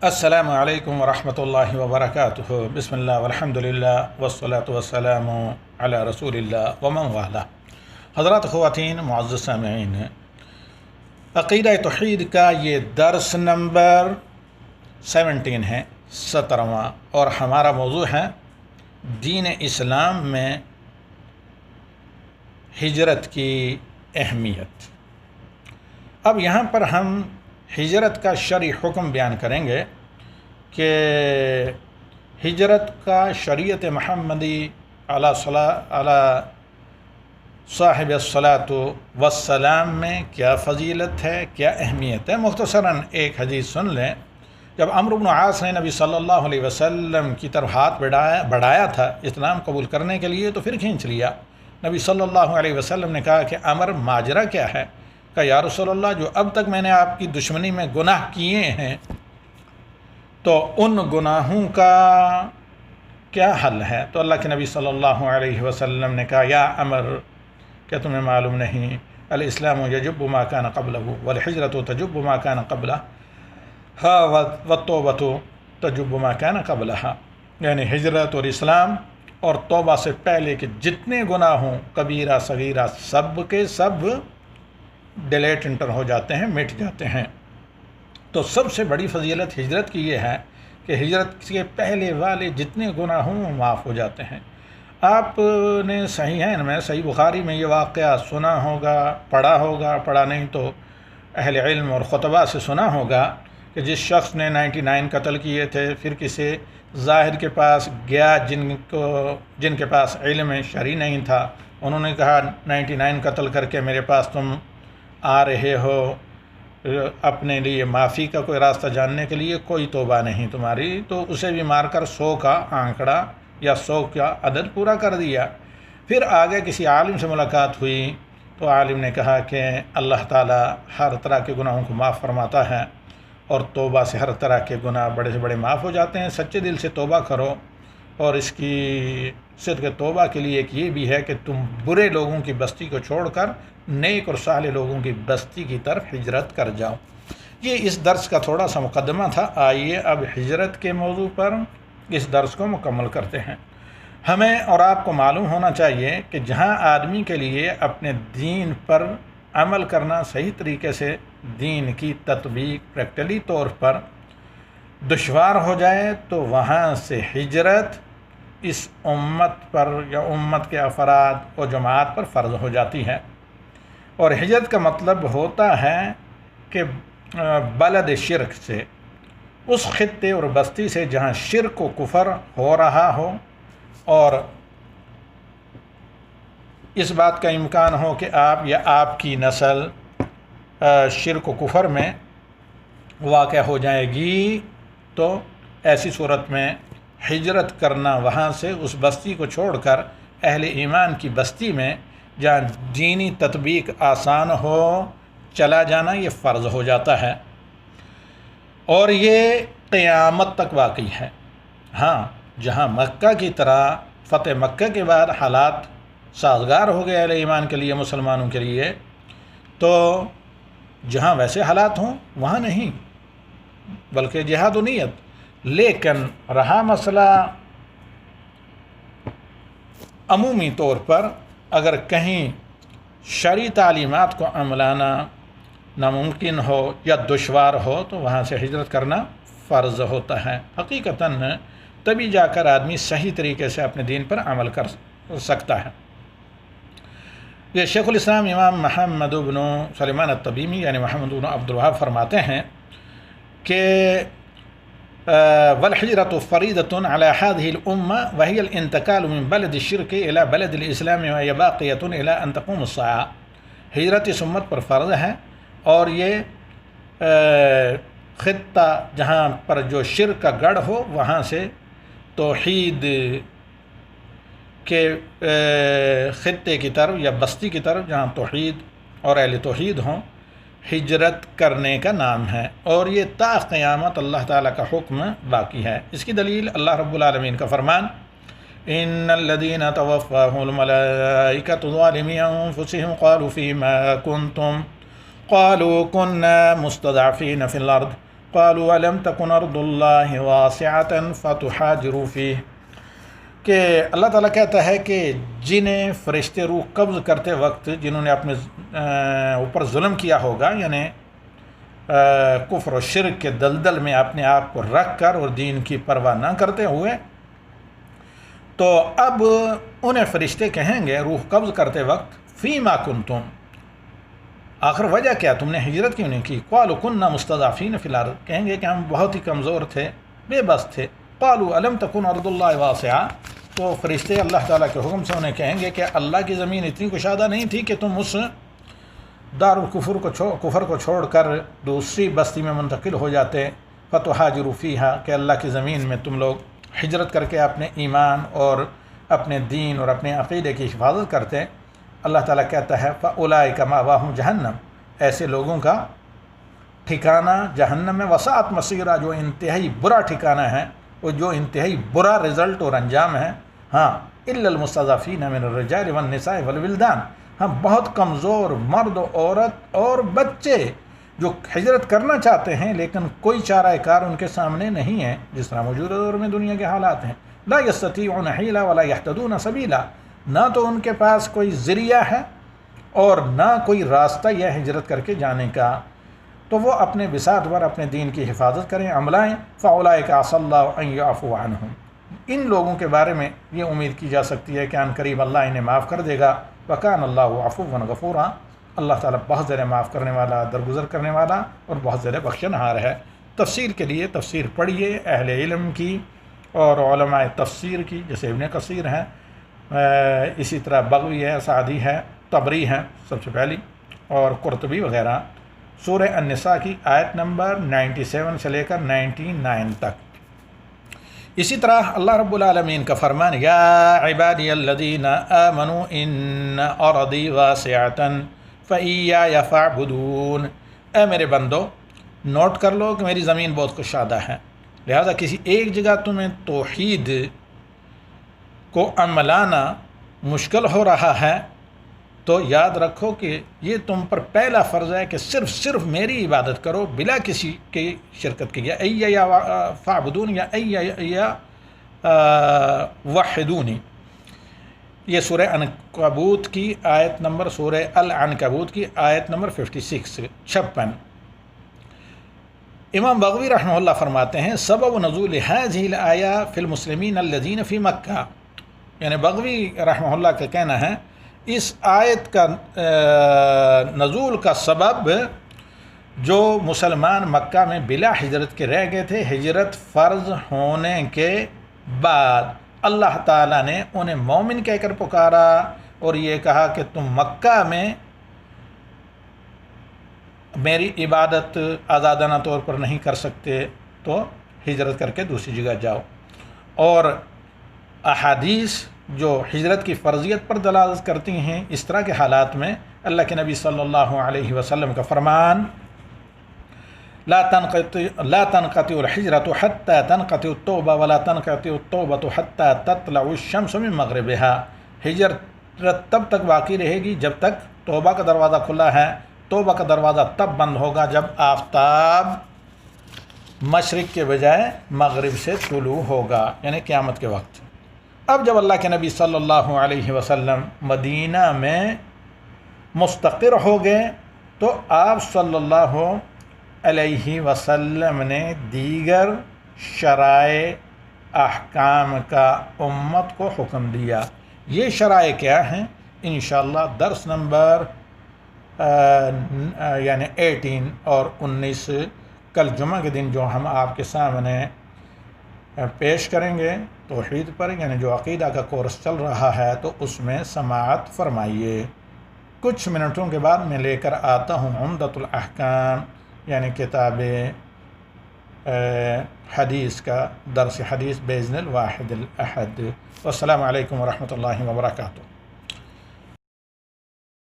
السلام علیکم ورحمۃ اللہ وبرکاتہ۔ بسم اللہ والحمد للہ والصلاة والسلام علی رسول اللہ ومن والہ۔ حضرات خواتین معزز سامعین، عقیدہ توحید کا یہ درس نمبر 17 ہے، 17واں، اور ہمارا موضوع ہے دین اسلام میں ہجرت کی اہمیت۔ اب یہاں پر ہم ہجرت کا شرعی حکم بیان کریں گے کہ ہجرت کا شریعت محمدی علی صاحب الصلاۃ والسلام میں کیا فضیلت ہے، کیا اہمیت ہے۔ مختصراً ایک حدیث سن لیں۔ جب عمرو بن عاص نے نبی صلی اللہ علیہ وسلم کی طرف ہاتھ بڑھایا تھا اسلام قبول کرنے کے لیے، تو پھر کھینچ لیا۔ نبی صلی اللہ علیہ وسلم نے کہا کہ عمر، ماجرا کیا ہے؟ کہ یا رسول اللہ، جو اب تک میں نے آپ کی دشمنی میں گناہ کیے ہیں تو ان گناہوں کا کیا حل ہے؟ تو اللہ کے نبی صلی اللہ علیہ وسلم نے کہا، یا عمر، کیا تمہیں معلوم نہیں، الاسلام یجب ما کان قبلہ والحجرۃ تجب ما کان قبلہ والتوبۃ تجب ما کان قبلہ، یعنی ہجرت اور اسلام اور توبہ سے پہلے کے جتنے گناہ ہوں، کبیرہ صغیرہ، سب کے سب ڈیلیٹ انٹر ہو جاتے ہیں، مٹ جاتے ہیں۔ تو سب سے بڑی فضیلت ہجرت کی یہ ہے کہ ہجرت کے پہلے والے جتنے گناہ ہوں وہ معاف ہو جاتے ہیں۔ آپ نے صحیحین میں، صحیح بخاری میں یہ واقعہ سنا ہوگا، پڑھا نہیں تو اہل علم اور خطبہ سے سنا ہوگا کہ جس شخص نے 99 قتل کیے تھے، پھر کسی ظاہر کے پاس گیا جن کے پاس علم شرعی نہیں تھا، انہوں نے کہا 99 قتل کر کے میرے پاس تم آ رہے ہو اپنے لیے معافی کا کوئی راستہ جاننے کے لیے، کوئی توبہ نہیں تمہاری، تو اسے بھی مار کر 100 کا آنکڑا یا 100 کا عدد پورا کر دیا۔ پھر آگے کسی عالم سے ملاقات ہوئی تو عالم نے کہا کہ اللہ تعالیٰ ہر طرح کے گناہوں کو معاف فرماتا ہے اور توبہ سے ہر طرح کے گناہ بڑے سے بڑے معاف ہو جاتے ہیں، سچے دل سے توبہ کرو۔ اور اس کی صدق توبہ کے لیے ایک یہ بھی ہے کہ تم برے لوگوں کی بستی کو چھوڑ کر نیک اور صالح لوگوں کی بستی کی طرف ہجرت کر جاؤ۔ یہ اس درس کا تھوڑا سا مقدمہ تھا۔ آئیے اب ہجرت کے موضوع پر اس درس کو مکمل کرتے ہیں۔ ہمیں اور آپ کو معلوم ہونا چاہیے کہ جہاں آدمی کے لیے اپنے دین پر عمل کرنا، صحیح طریقے سے دین کی تطبیق پریکٹیکلی طور پر دشوار ہو جائے، تو وہاں سے ہجرت اس امت پر یا امت کے افراد اور جماعت پر فرض ہو جاتی ہے۔ اور ہجرت کا مطلب ہوتا ہے کہ بلد شرک سے، اس خطے اور بستی سے جہاں شرک و کفر ہو رہا ہو اور اس بات کا امکان ہو کہ آپ یا آپ کی نسل شرک و کفر میں واقع ہو جائے گی، تو ایسی صورت میں ہجرت کرنا، وہاں سے اس بستی کو چھوڑ کر اہل ایمان کی بستی میں جہاں دینی تطبیق آسان ہو چلا جانا، یہ فرض ہو جاتا ہے، اور یہ قیامت تک واقعی ہے۔ ہاں، جہاں مکہ کی طرح فتح مکہ کے بعد حالات سازگار ہو گئے اہل ایمان کے لیے، مسلمانوں کے لیے، تو جہاں ویسے حالات ہوں وہاں نہیں، بلکہ جہاد و نیت۔ لیکن رہا مسئلہ عمومی طور پر، اگر کہیں شرعی تعلیمات کو عملانا ناممکن ہو یا دشوار ہو، تو وہاں سے ہجرت کرنا فرض ہوتا ہے۔ حقیقتاً تبھی جا کر آدمی صحیح طریقے سے اپنے دین پر عمل کر سکتا ہے۔ یہ شیخ الاسلام امام محمد بن سلیمان التمیمی یعنی محمد بن عبد الوہاب فرماتے ہیں کہ والحجرۃ فریضۃ علی هذه الامہ وهي الانتقال من بلد الشرک الى بلد الاسلام وهي باقیۃ الى ان تقوم الساعہ۔ ہجرت اس امت پر فرض ہے، اور یہ خطہ جہاں پر جو شرک کا گڑھ ہو، وہاں سے توحید کے خطے کی طرف یا بستی کی طرف جہاں توحید اور اہل توحید ہوں، ہجرت کرنے کا نام ہے، اور یہ تا قیامت اللہ تعالیٰ کا حکم باقی ہے۔ اس کی دلیل اللہ رب العالمین کا فرمان، ان الذین توفاهم الملائکۃ ظالمی انفسهم قالوا فیما کنتم قالوا كنا مستضعفین فی الارض قالوا ألم تكن أرض الله واسعة فتهاجروا فيه، کہ اللہ تعالیٰ کہتا ہے کہ جنہیں فرشتے روح قبض کرتے وقت جنہوں نے اپنے اوپر ظلم کیا ہوگا، یعنی کفر و شرک کے دلدل میں اپنے آپ کو رکھ کر اور دین کی پرواہ نہ کرتے ہوئے، تو اب انہیں فرشتے کہیں گے روح قبض کرتے وقت فیما کنتم، آخر وجہ کیا، تم نے ہجرت کیوں نہیں کی؟ قالوا كنا مستضعفين في الارض، کہیں گے کہ ہم بہت ہی کمزور تھے، بے بس تھے۔ قالوا الم تكن ارض الله واسعة، تو فرشتے اللہ تعالیٰ کے حکم سے انہیں کہیں گے کہ اللہ کی زمین اتنی کشادہ نہیں تھی کہ تم اس دار الکفر کو چھوڑ کر دوسری بستی میں منتقل ہو جاتے، فتہاجروا فیہا، کہ اللہ کی زمین میں تم لوگ ہجرت کر کے اپنے ایمان اور اپنے دین اور اپنے عقیدے کی حفاظت کرتے۔ اللہ تعالیٰ کہتا ہے فَأُولَئِكَ مَأْوَاهُمْ جہنم، ایسے لوگوں کا ٹھکانہ جہنم میں، وسعت مصیرہ، جو انتہائی برا ٹھکانہ ہے، اور جو انتہائی برا رزلٹ اور انجام ہے۔ ہاں إِلَّا الْمُسْتَضْعَفِينَ مِنَ الرِّجَالِ وَالنِّسَاءِ وَالْوِلْدَانِ، ہم بہت کمزور مرد و عورت اور بچے جو ہجرت کرنا چاہتے ہیں لیکن کوئی چارہ کار ان کے سامنے نہیں ہے، جس طرح موجودہ دور میں دنیا کے حالات ہیں۔ لا يستطيعون حیلہ ولا يهتدون سبیلا، نہ تو ان کے پاس کوئی ذریعہ ہے اور نہ کوئی راستہ یہ ہجرت کر کے جانے کا، تو وہ اپنے بساط پر اپنے دین کی حفاظت کریں، عملائیں۔ فَأُولَئِكَ عَسَى اللَّهُ أَن يَعْفُوَ عَنْهُمْ، ان لوگوں کے بارے میں یہ امید کی جا سکتی ہے کہ ان قریب اللہ انہیں معاف کر دے گا۔ وَكَانَ اللَّهُ عَفُوًّا غَفُورًا، اللہ تعالیٰ بہت زیادہ معاف کرنے والا، درگزر کرنے والا اور بہت زیادہ بخشنہار ہے۔ تفسیر کے لیے تفسیر پڑھیے اہل علم کی اور علماء تفسیر کی، جیسے ابن کثیر ہیں، اسی طرح بغوی ہے، سعدی ہے، طبری ہے سب سے پہلی، اور قرطبی وغیرہ۔ سورہ النساء کی آیت نمبر 97 سے لے کر 99 تک۔ اسی طرح اللہ رب العالمین کا فرمان، یا عبادی الذین آمنوا ان ارضی واسعۃ فایای فاعبدون، اے میرے بندو نوٹ کر لو کہ میری زمین بہت کشادہ ہے، لہذا کسی ایک جگہ تمہیں توحید کو عملانا مشکل ہو رہا ہے تو یاد رکھو کہ یہ تم پر پہلا فرض ہے کہ صرف میری عبادت کرو بلا کسی کی شرکت کی، یا فاعبدون یا وحدونی۔ یہ سورہ عنکبوت کی آیت نمبر، سورہ العنکبوت کی آیت نمبر 56۔ امام بغوی رحمہ اللہ فرماتے ہیں سبب نزول هذه الآیہ فی المسلمین الذین فی مکہ، یعنی بغوی رحمہ اللہ کا کہنا ہے اس آیت کا نزول کا سبب جو مسلمان مکہ میں بلا ہجرت کے رہ گئے تھے، ہجرت فرض ہونے کے بعد اللہ تعالیٰ نے انہیں مومن کہہ کر پکارا اور یہ کہا کہ تم مکہ میں میری عبادت آزادانہ طور پر نہیں کر سکتے تو ہجرت کر کے دوسری جگہ جاؤ۔ اور احادیث جو ہجرت کی فرضیت پر دلالت کرتی ہیں اس طرح کے حالات میں اللہ کے نبی صلی اللہ علیہ وسلم کا فرمان، لا تنقطع الحجرة حتى تنقطع التوبة ولا تنقطع التوبة حتى تطلع الشمس من مغربها، ہجرت تب تک باقی رہے گی جب تک توبہ کا دروازہ کھلا ہے، توبہ کا دروازہ تب بند ہوگا جب آفتاب مشرق کے بجائے مغرب سے طلوع ہوگا، یعنی قیامت کے وقت۔ اب جب اللہ کے نبی صلی اللہ علیہ وسلم مدینہ میں مستقر ہو گئے تو آپ صلی اللہ علیہ وسلم نے دیگر شرائع احکام کا امت کو حکم دیا۔ یہ شرائع کیا ہیں؟ انشاءاللہ درس نمبر یعنی 18 اور 19 کل جمعہ کے دن جو ہم آپ کے سامنے پیش کریں گے توحید پر، یعنی جو عقیدہ کا کورس چل رہا ہے تو اس میں سماعت فرمائیے۔ کچھ منٹوں کے بعد میں لے کر آتا ہوں عمدۃ الاحکام، یعنی کتاب حدیث کا درس حدیث باذن الواحد الاحد۔ والسلام علیکم ورحمۃ اللہ وبرکاتہ۔